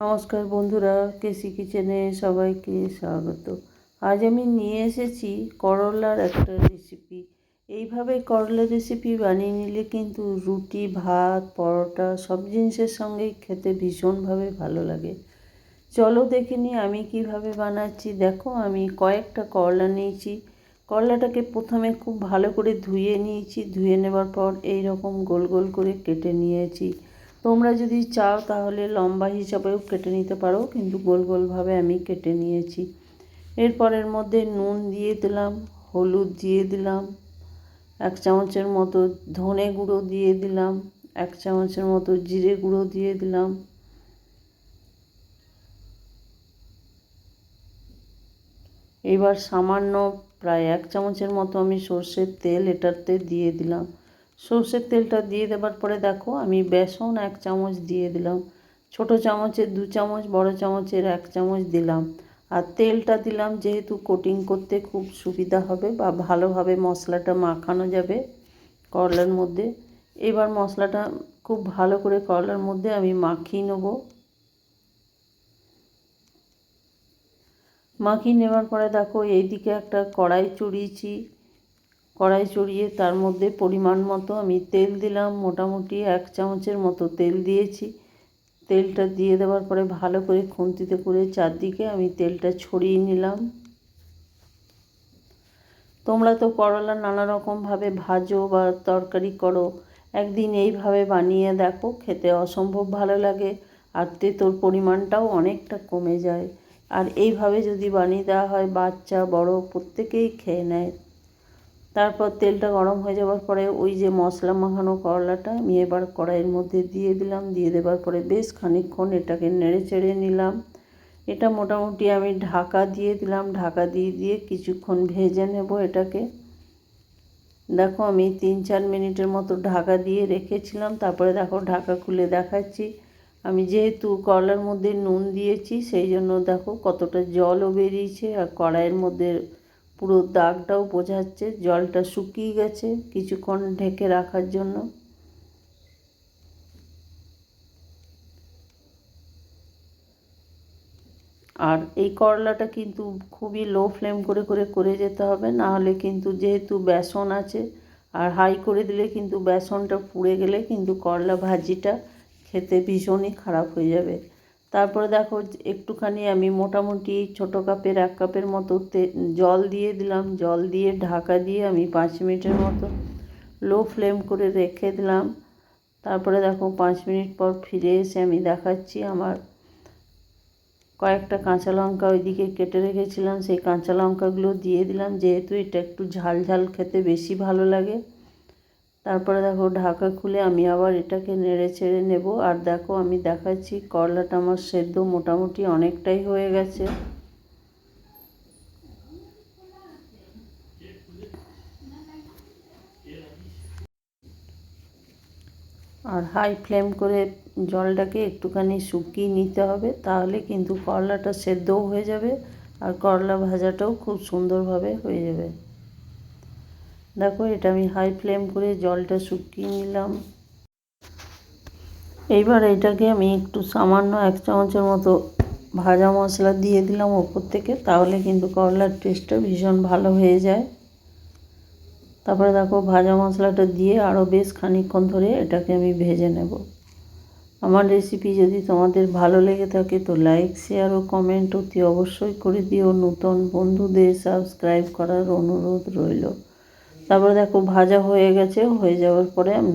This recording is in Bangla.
নমস্কার বন্ধুরা, কেসি কিচেনে সবাইকে স্বাগত। আজ আমি নিয়ে এসেছি করলার একটা রেসিপি। এইভাবে করলার রেসিপি বানিয়ে নিলে কিন্তু রুটি, ভাত, পরোটা সব জিনিসের সঙ্গেই খেতে ভীষণভাবে ভালো লাগে। চলো দেখে নিই আমি কিভাবে বানাচ্ছি। দেখো, আমি কয়েকটা করলা নিয়েছি। করলাটাকে প্রথমে খুব ভালো করে ধুয়ে নিয়েছি। ধুয়ে নেবার পর এই রকম গোল গোল করে কেটে নিয়েছি। তোমরা যদি চাও তাহলে লম্বা হিসাবেও কেটে নিতে পারো, কিন্তু গোল গোলভাবে আমি কেটে নিয়েছি। এরপর এর মধ্যে নুন দিয়ে দিলাম, হলুদ দিয়ে দিলাম, 1 চামচের মতো ধনে গুঁড়ো দিয়ে দিলাম, 1 চামচের মতো জিরে গুঁড়ো দিয়ে দিলাম। এবার সামান্য প্রায় 1 চামচের মতো আমি সর্ষের তেল এটাতে দিয়ে দিলাম। সর্ষের তেলটা দিয়ে দেওয়ার পরে দেখো, আমি বেসন 1 চামচ দিয়ে দিলাম। ছোট চামচের 2 চামচ, বড় চামচের 1 চামচ দিলাম। আর তেলটা দিলাম যেহেতু কোটিং করতে খুব সুবিধা হবে বা ভালোভাবে মশলাটা মাখানো যাবে করলার মধ্যে। এবার মশলাটা খুব ভালো করে করলার মধ্যে আমি মাখিয়ে নেব। মাখিয়ে নেওয়ার পরে দেখো, এইদিকে একটা কড়াই চড়িয়েছি। কড়াই চড়িয়ে তার মধ্যে পরিমাণ মতো আমি তেল দিলাম। মোটামুটি 1 চামচের মতো তেল দিয়েছি। তেলটা দিয়ে দেওয়ার পরে ভালো করে খুন্তিতে করে চারদিকে আমি তেলটা ছড়িয়ে নিলাম। তোমরা তো করলা নানা রকমভাবে ভাজো বা তরকারি করো, একদিন এইভাবে বানিয়ে দেখো, খেতে অসম্ভব ভালো লাগে। আর তেঁতোর পরিমাণটাও অনেকটা কমে যায়। আর এইভাবে যদি বানিয়ে দেওয়া হয়, বাচ্চা বড় প্রত্যেকেই খেয়ে নেয়। তারপর তেলটা গরম হয়ে যাওয়ার পরে ওই যে মশলা মাখানো করলাটা আমি এবার কড়াইয়ের মধ্যে দিয়ে দিলাম। দিয়ে দেওয়ার পরে বেশ খানিকক্ষণ এটাকে নেড়ে চেড়ে নিলাম। এটা মোটামুটি আমি ঢাকা দিয়ে দিলাম। ঢাকা দিয়ে দিয়ে কিছুক্ষণ ভেজে নেব এটাকে। দেখো, আমি 3-4 মিনিটের মতো ঢাকা দিয়ে রেখেছিলাম। তারপরে দেখো, ঢাকা খুলে দেখাচ্ছি। আমি যেহেতু করলার মধ্যে নুন দিয়েছি, সেই জন্য দেখো কতটা জলও বেরিয়েছে। আর কড়াইয়ের মধ্যে পুরো দাগটাও বোঝাচ্ছে, জলটা শুকিয়ে গেছে কিছুক্ষণ ঢেকে রাখার জন্য। আর এই করলাটা কিন্তু খুবই লো ফ্লেম করে করে করে যেতে হবে, না হলে কিন্তু যেহেতু বেসন আছে, আর হাই করে দিলে কিন্তু বেসনটা পুড়ে গেলে কিন্তু করলা ভাজিটা খেতে ভীষণই খারাপ হয়ে যাবে। তারপরে দেখো, একটুখানি আমি মোটামুটি ছোটো কাপের 1 কাপের মতো জল দিয়ে দিলাম। জল দিয়ে ঢাকা দিয়ে আমি 5 মিনিটের মতো লো ফ্লেম করে রেখে দিলাম। তারপরে দেখো, 5 মিনিট পর ফিরে এসে আমি দেখাচ্ছি। আমার কয়েকটা কাঁচা লঙ্কা ওইদিকে কেটে রেখেছিলাম, সেই কাঁচা লঙ্কাগুলো দিয়ে দিলাম, যেহেতু এটা একটু ঝাল ঝাল খেতে বেশি ভালো লাগে। তারপরে দেখো, ঢাকা খুলে আমি আবার এটাকে নেড়ে চেড়ে নেব। আর দেখো, আমি দেখাচ্ছি করলাটা আমার সেদ্ধ মোটামুটি অনেকটাই হয়ে গেছে। আর হাই ফ্লেম করে জলটাকে একটুখানি শুকিয়ে নিতে হবে, তাহলে কিন্তু করলাটা সেদ্ধও হয়ে যাবে আর করলা ভাজাটাও খুব সুন্দরভাবে হয়ে যাবে। দেখো, এটা আমি হাই ফ্লেম করে জলটা শুকিয়ে নিলাম। এইবার এটাকে আমি একটু সামান্য 1 চামচের মতো ভাজা মশলা দিয়ে দিলাম ওপর থেকে, তাহলে কিন্তু করলার টেস্টটা ভীষণ ভালো হয়ে যায়। তারপরে দেখো, ভাজা মশলাটা দিয়ে আরও বেশ খানিকক্ষণ ধরে এটাকে আমি ভেজে নেব। আমার রেসিপি যদি তোমাদের ভালো লেগে থাকে তো লাইক, শেয়ার ও কমেন্ট অতি অবশ্যই করে দিও। নতুন বন্ধুদের সাবস্ক্রাইব করার অনুরোধ রইল। তারপরে দেখো, ভাজা হয়ে গেছে। হয়ে যাওয়ার পরে আমি